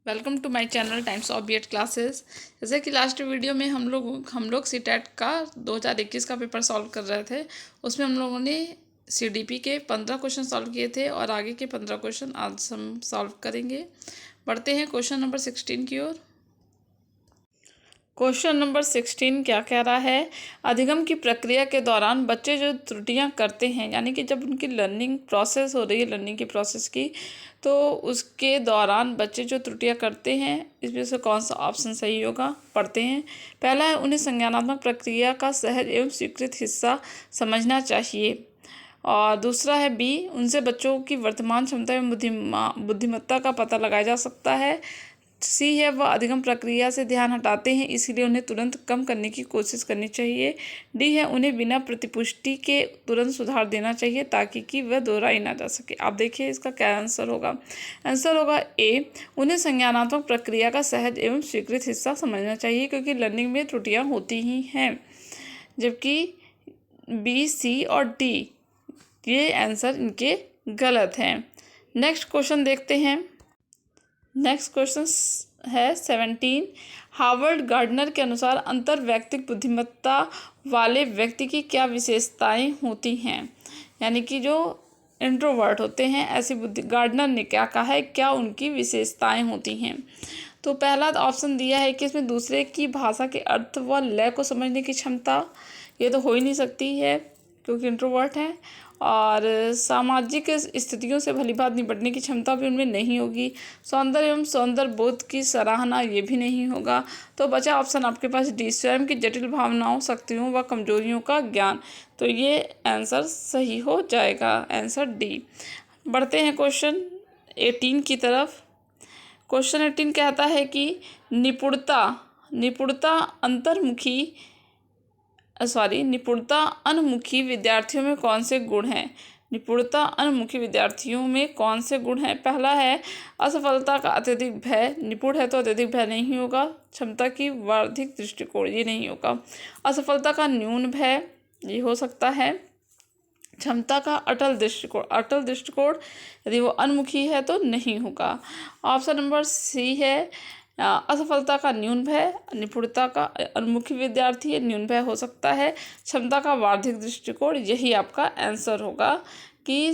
Welcome to my channel Times of BEd classes. जैसे कि last video में हम लोग सीटेट का 2021 का पेपर सॉल्व कर रहे थे। उसमें हम लोगों ने सीडीपी के 15 क्वेश्चन सॉल्व किए थे और आगे के 15 क्वेश्चन आज हम सॉल्व करेंगे। बढ़ते हैं क्वेश्चन नंबर 16 की ओर। क्वेश्चन नंबर 16 क्या कह रहा है? अधिगम की प्रक्रिया के दौरान बच्चे जो त्रुटियां करते हैं, यानी कि जब उनकी लर्निंग प्रोसेस हो रही है, लर्निंग की प्रोसेस की, तो उसके दौरान बच्चे जो त्रुटियां करते हैं, इसमें से कौन सा ऑप्शन सही होगा? पढ़ते हैं। पहला है, उन्हें संज्ञानात्मक प्रक्रिया का सहज एवं स्वीकृत हिस्सा समझना चाहिए। और दूसरा है बी, उनसे बच्चों की वर्तमान क्षमता एवं बुद्धिमत्ता का पता लगाया जा सकता है। सी है, वह अधिगम प्रक्रिया से ध्यान हटाते हैं, इसलिए उन्हें तुरंत कम करने की कोशिश करनी चाहिए। डी है, उन्हें बिना प्रतिपुष्टि के तुरंत सुधार देना चाहिए ताकि कि वह दोहराई ना जा सके। आप देखिए इसका क्या आंसर होगा। आंसर होगा ए, उन्हें संज्ञानात्मक प्रक्रिया का सहज एवं स्वीकृत हिस्सा समझना चाहिए, क्योंकि लर्निंग में त्रुटियां होती ही हैं। जबकि बी, सी और डी ये आंसर इनके गलत हैं। नेक्स्ट क्वेश्चन देखते हैं। नेक्स्ट क्वेश्चन है 17। हार्वर्ड गार्डनर के अनुसार अंतर वैयक्तिक बुद्धिमत्ता वाले व्यक्ति की क्या विशेषताएं होती हैं? यानी कि जो इंट्रोवर्ट होते हैं, ऐसी गार्डनर ने क्या कहा है, क्या उनकी विशेषताएं होती हैं? तो पहला ऑप्शन दिया है कि इसमें दूसरे की भाषा के अर्थ व लय को समझने की क्षमता, ये तो हो ही नहीं सकती है क्योंकि इंट्रोवर्ट है। और सामाजिक स्थितियों से भलीभांति निपटने की क्षमता भी उनमें नहीं होगी। सौंदर्य एवं सौंदर्य बोध की सराहना, ये भी नहीं होगा। तो बचा ऑप्शन आपके पास डी, स्वयं की जटिल भावनाओं, शक्तियों व कमजोरियों का ज्ञान। तो ये आंसर सही हो जाएगा, आंसर डी। बढ़ते हैं क्वेश्चन 18 की तरफ। क्वेश्चन 18 कहता है कि निपुणता अनुमुखी विद्यार्थियों में कौन से गुण हैं? निपुणता अनुमुखी विद्यार्थियों में कौन से गुण हैं? पहला है असफलता का अत्यधिक भय। निपुण है तो अत्यधिक भय नहीं होगा। क्षमता की वर्धिक दृष्टिकोण, ये नहीं होगा। असफलता का न्यून भय, ये हो सकता है। क्षमता का अटल दृष्टिकोण यदि वो अनुमुखी है तो नहीं होगा। ऑप्शन नंबर सी है, असफलता का न्यून भय। निपुणता का अनुमुखी विद्यार्थी है, न्यून भय हो सकता है। क्षमता का वार्षिक दृष्टिकोण, यही आपका आंसर होगा। कि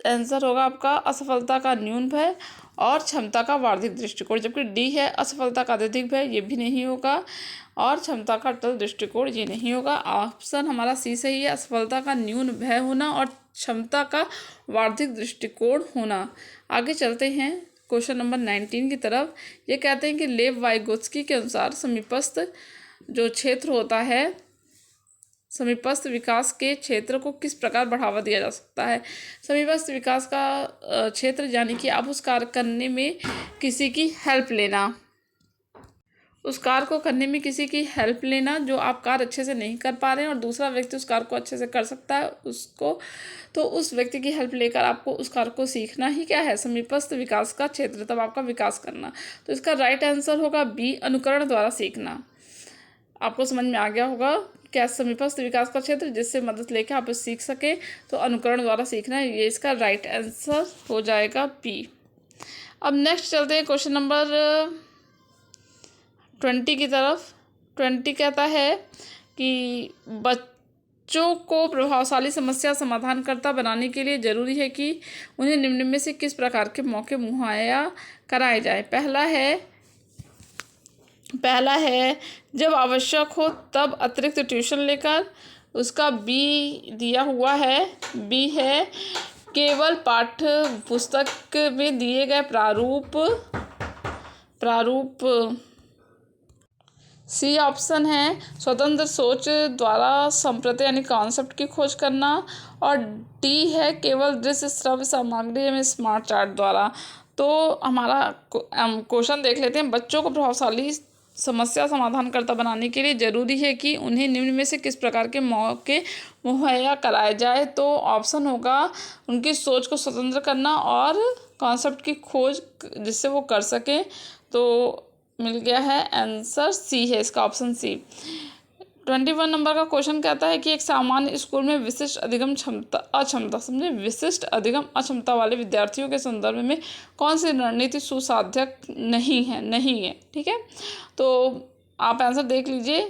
आंसर होगा आपका असफलता का न्यून भय और क्षमता का वार्षिक दृष्टिकोण। जबकि डी है, असफलता का अत्यधिक भय, ये भी नहीं होगा। और क्षमता का अटल दृष्टिकोण, ये नहीं होगा। ऑप्शन हमारा सी सही है, असफलता का न्यून भय होना और क्षमता का वार्षिक दृष्टिकोण होना। आगे चलते हैं क्वेश्चन नंबर 19 की तरफ। ये कहते हैं कि लेव वाइगोत्स्की के अनुसार समीपस्थ जो क्षेत्र होता है, समीपस्थ विकास के क्षेत्र को किस प्रकार बढ़ावा दिया जा सकता है? समीपस्थ विकास का क्षेत्र, यानी कि आप उस कार्य करने में किसी की हेल्प लेना, उस कार्य को करने में किसी की हेल्प लेना जो आप कार्य अच्छे से नहीं कर पा रहे हैं और दूसरा व्यक्ति उस कार्य को अच्छे से कर सकता है उसको, तो उस व्यक्ति की हेल्प लेकर आपको उस कार्य को सीखना ही क्या है? समीपस्थ विकास का क्षेत्र, तब आपका विकास करना। तो इसका राइट आंसर होगा बी, अनुकरण द्वारा सीखना। आपको समझ में आ गया होगा क्या? समीपस्थ विकास का क्षेत्र जिससे मदद लेकर आप सीख सके, तो अनुकरण द्वारा सीखना, ये इसका राइट आंसर हो जाएगा बी। अब नेक्स्ट चलते हैं क्वेश्चन नंबर 20 की तरफ। 20 कहता है कि बच्चों को प्रभावशाली समस्या समाधानकर्ता बनाने के लिए जरूरी है कि उन्हें निम्न में से किस प्रकार के मौके मुहैया कराए जाए? पहला है जब आवश्यक हो तब अतिरिक्त ट्यूशन लेकर। उसका बी दिया हुआ है, बी है केवल पाठ्य पुस्तक में दिए गए प्रारूप। सी ऑप्शन है स्वतंत्र सोच द्वारा संप्रति यानी कॉन्सेप्ट की खोज करना। और डी है केवल दृश्य श्रव्य सामग्री में स्मार्ट चार्ट द्वारा। तो हमारा क्वेश्चन देख लेते हैं। बच्चों को प्रभावशाली समस्या समाधानकर्ता बनाने के लिए जरूरी है कि उन्हें निम्न में से किस प्रकार के मौके मुहैया कराए जाए? तो ऑप्शन होगा उनकी सोच को स्वतंत्र करना और कॉन्सेप्ट की खोज जिससे वो कर सकें। तो मिल गया है आंसर सी है इसका, ऑप्शन सी। 21 नंबर का क्वेश्चन कहता है कि एक सामान्य स्कूल में विशिष्ट अधिगम क्षमता अक्षमता, समझे, विशिष्ट अधिगम अक्षमता वाले विद्यार्थियों के संदर्भ में कौन सी रणनीति सुसाध्यक नहीं है। ठीक है, तो आप आंसर देख लीजिए।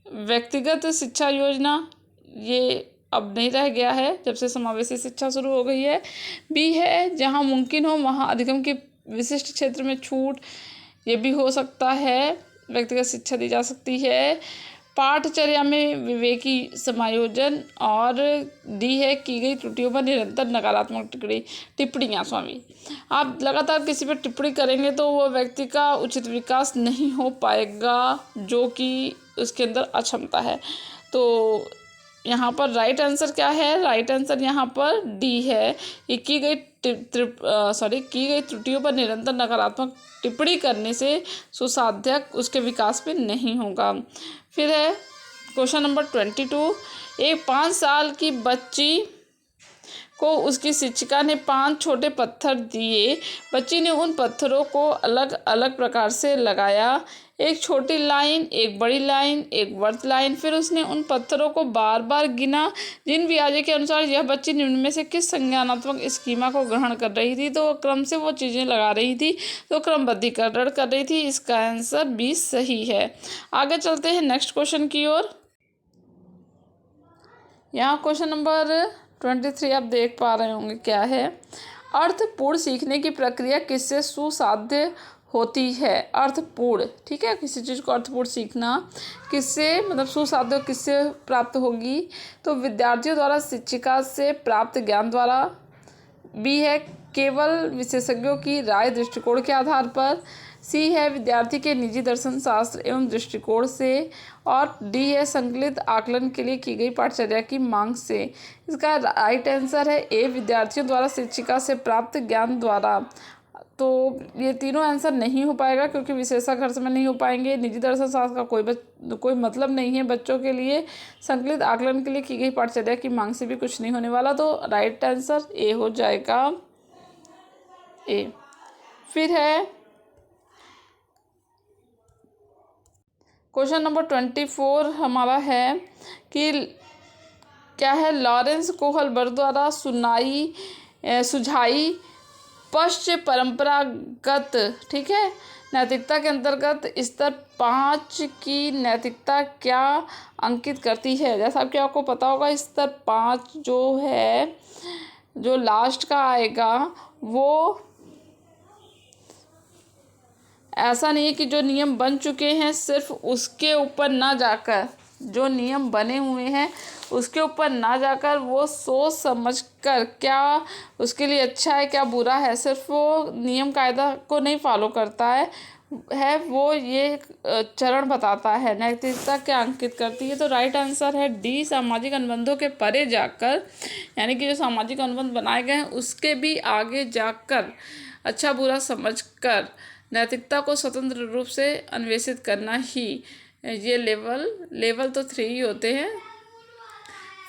व्यक्तिगत शिक्षा योजना, ये अब नहीं रह गया है जब से समावेशी शिक्षा शुरू हो गई है। बी है जहाँ मुमकिन हो वहाँ अधिगम के विशिष्ट क्षेत्र में छूट, ये भी हो सकता है, व्यक्तिगत शिक्षा दी जा सकती है। पाठचर्या में विवेकी समायोजन, और डी है की गई त्रुटियों पर निरंतर नकारात्मक टिप्पणियाँ। स्वामी, आप लगातार किसी पर टिप्पणी करेंगे तो वो व्यक्ति का उचित विकास नहीं हो पाएगा, जो कि उसके अंदर अक्षमता है। तो यहाँ पर राइट आंसर क्या है? राइट आंसर यहाँ पर डी है कि की गई त्रुटियों पर निरंतर नकारात्मक टिप्पणी करने से सुसाध्यक उसके विकास में नहीं होगा। फिर है क्वेश्चन नंबर 22। एक 5 साल की बच्ची को उसकी शिक्षिका ने 5 छोटे पत्थर दिए। बच्ची ने उन पत्थरों को अलग अलग प्रकार से लगाया, एक छोटी लाइन, एक बड़ी लाइन, एक वर्त लाइन। फिर उसने उन पत्थरों को बार बार गिना। जिन ब्याजे के अनुसार यह बच्ची निम्न में से किस संज्ञानात्मक स्कीमा को ग्रहण कर रही थी? तो क्रम से वो चीज़ें लगा रही थी, तो क्रमबद्धीकरण कर रही थी। इसका आंसर बी सही है। आगे चलते हैं नेक्स्ट क्वेश्चन की ओर। यहाँ क्वेश्चन नंबर 23 आप देख पा रहे होंगे क्या है। अर्थपूर्ण सीखने की प्रक्रिया किससे सुसाध्य होती है? अर्थपूर्ण, ठीक है, किसी चीज़ को अर्थपूर्ण सीखना किससे, मतलब सुसाध्य किससे प्राप्त होगी? तो विद्यार्थियों द्वारा शिक्षिका से प्राप्त ज्ञान द्वारा। बी है केवल विशेषज्ञों की राय दृष्टिकोण के आधार पर। सी है विद्यार्थी के निजी दर्शन शास्त्र एवं दृष्टिकोण से। और डी है संकलित आकलन के लिए की गई पाठचर्या की मांग से। इसका राइट आंसर है ए विद्यार्थियों द्वारा शिक्षिका से प्राप्त ज्ञान द्वारा। तो ये तीनों आंसर नहीं हो पाएगा क्योंकि विशेषज्ञ घर से में नहीं हो पाएंगे। निजी दर्शन शास्त्र का कोई मतलब नहीं है बच्चों के लिए। संकलित आकलन के लिए की गई पाठचर्या की मांग से भी कुछ नहीं होने वाला, तो राइट आंसर ए हो जाएगा, ए। फिर है क्वेश्चन नंबर 24 हमारा है कि क्या है? लॉरेंस कोहलबर्ग द्वारा सुझाई पश्च परंपरागत, ठीक है, नैतिकता के अंतर्गत स्तर 5 की नैतिकता क्या अंकित करती है? जैसा कि आपको पता होगा स्तर 5 जो है, जो लास्ट का आएगा, वो ऐसा नहीं है कि जो नियम बन चुके हैं सिर्फ उसके ऊपर ना जाकर, जो नियम बने हुए हैं उसके ऊपर ना जाकर वो सोच समझ कर क्या उसके लिए अच्छा है क्या बुरा है, सिर्फ वो नियम कायदा को नहीं फॉलो करता है वो ये चरण बताता है। नैतिकता क्या अंकित करती है? तो राइट आंसर है डी सामाजिक अनुबंधों के परे जाकर, यानी कि जो सामाजिक अनुबंध बनाए गए हैं उसके भी आगे जाकर अच्छा बुरा समझकर नैतिकता को स्वतंत्र रूप से अन्वेषित करना ही ये लेवल तो 3 ही होते हैं,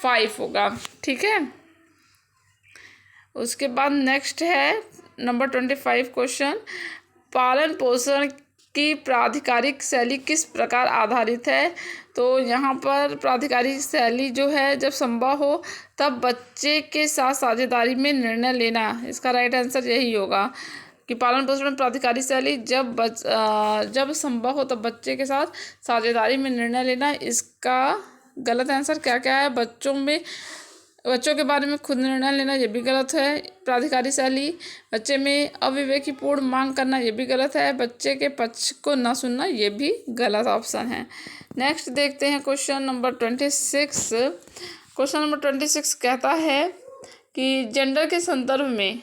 5 होगा, ठीक है। उसके बाद नेक्स्ट है नंबर 25 क्वेश्चन। पालन पोषण की प्राधिकारिक शैली किस प्रकार आधारित है? तो यहाँ पर प्राधिकारिक शैली जो है जब संभव हो तब बच्चे के साथ साझेदारी में निर्णय लेना, इसका राइट आंसर यही होगा कि पालन पोषण में प्राधिकारी शैली जब संभव हो तब बच्चे के साथ साझेदारी में निर्णय लेना। इसका गलत आंसर क्या क्या है? बच्चों के बारे में खुद निर्णय लेना, ये भी गलत है। प्राधिकारी शैली, बच्चे में अविवेकीपूर्ण मांग करना, ये भी गलत है। बच्चे के पक्ष को न सुनना, ये भी गलत ऑप्शन है। नेक्स्ट देखते हैं क्वेश्चन नंबर 26। क्वेश्चन नंबर 26 कहता है कि जेंडर के संदर्भ में,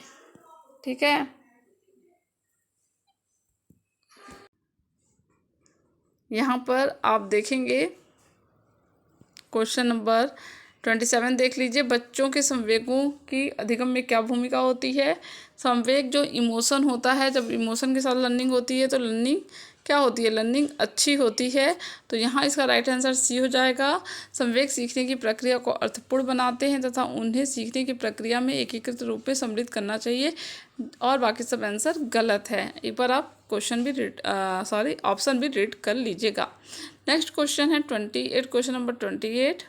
ठीक है, यहाँ पर आप देखेंगे क्वेश्चन नंबर 27 देख लीजिए, बच्चों के संवेगों की अधिगम में क्या भूमिका होती है। संवेग जो इमोशन होता है, जब इमोशन के साथ लर्निंग होती है तो लर्निंग क्या होती है, लर्निंग अच्छी होती है। तो यहाँ इसका राइट आंसर सी हो जाएगा। संवेग सीखने की प्रक्रिया को अर्थपूर्ण बनाते हैं तथा उन्हें सीखने की प्रक्रिया में एकीकृत रूप में सम्मिलित करना चाहिए, और बाकी सब आंसर गलत है। एक बार आप क्वेश्चन भी ऑप्शन भी रीड कर लीजिएगा। नेक्स्ट क्वेश्चन है 28, क्वेश्चन नंबर 28।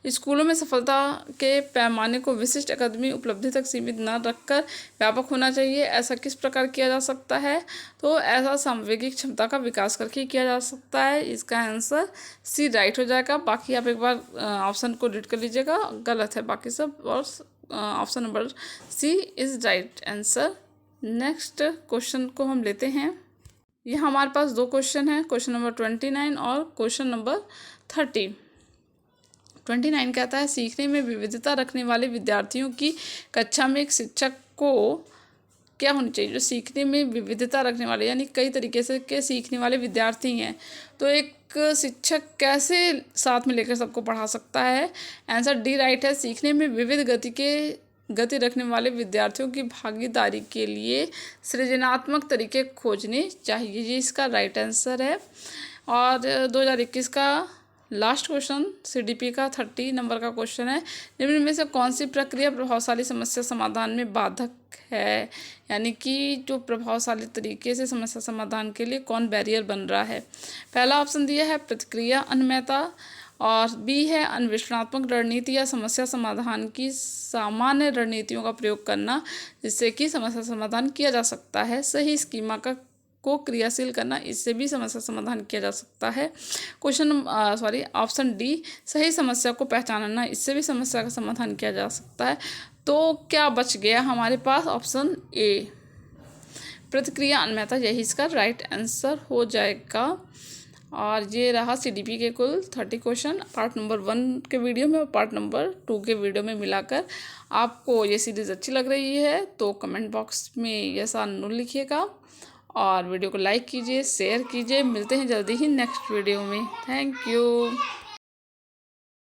स्कूलों में सफलता के पैमाने को विशिष्ट अकादमी उपलब्धि तक सीमित न रखकर व्यापक होना चाहिए। ऐसा किस प्रकार किया जा सकता है। तो ऐसा सांवेगिक क्षमता का विकास करके किया जा सकता है। इसका आंसर सी राइट हो जाएगा। बाकी आप एक बार ऑप्शन को रीड कर लीजिएगा, गलत है बाकी सब, और option number C is right answer. Next question को हम लेते हैं। ये हमारे पास दो क्वेश्चन हैं, क्वेश्चन नंबर 29 और क्वेश्चन नंबर 30। 29 कहता है, सीखने में विविधता रखने वाले विद्यार्थियों की कक्षा में एक शिक्षक को क्या होनी चाहिए। जो सीखने में विविधता रखने वाले यानी कई तरीके से के सीखने वाले विद्यार्थी हैं, तो एक शिक्षक कैसे साथ में लेकर सबको पढ़ा सकता है। आंसर डी राइट है। सीखने में विविध गति रखने वाले विद्यार्थियों की भागीदारी के लिए सृजनात्मक तरीके खोजने चाहिए। ये इसका राइट आंसर है। और 2021 का लास्ट क्वेश्चन CDP का 30 नंबर का क्वेश्चन है, निम्न में से कौन सी प्रक्रिया प्रभावशाली समस्या समाधान में बाधक है। यानी कि जो प्रभावशाली तरीके से समस्या समाधान के लिए कौन बैरियर बन रहा है। पहला ऑप्शन दिया है प्रतिक्रिया अनम्यता, और बी है अन्वेषणात्मक रणनीति या समस्या समाधान की सामान्य रणनीतियों का प्रयोग करना जिससे कि समस्या समाधान किया जा सकता है। सही स्कीमा को क्रियाशील करना, इससे भी समस्या समाधान किया जा सकता है। ऑप्शन डी सही समस्या को पहचानना, इससे भी समस्या का समाधान किया जा सकता है। तो क्या बच गया हमारे पास, ऑप्शन ए प्रतिक्रिया अनम्यता, यही इसका राइट आंसर हो जाएगा। और ये रहा CDP के कुल 30 क्वेश्चन पार्ट नंबर 1 के वीडियो में और पार्ट नंबर 2 के वीडियो में मिलाकर। आपको ये सीरीज़ अच्छी लग रही है तो कमेंट बॉक्स में यस और नो लिखिएगा, और वीडियो को लाइक कीजिए, शेयर कीजिए। मिलते हैं जल्दी ही नेक्स्ट वीडियो में। Thank you.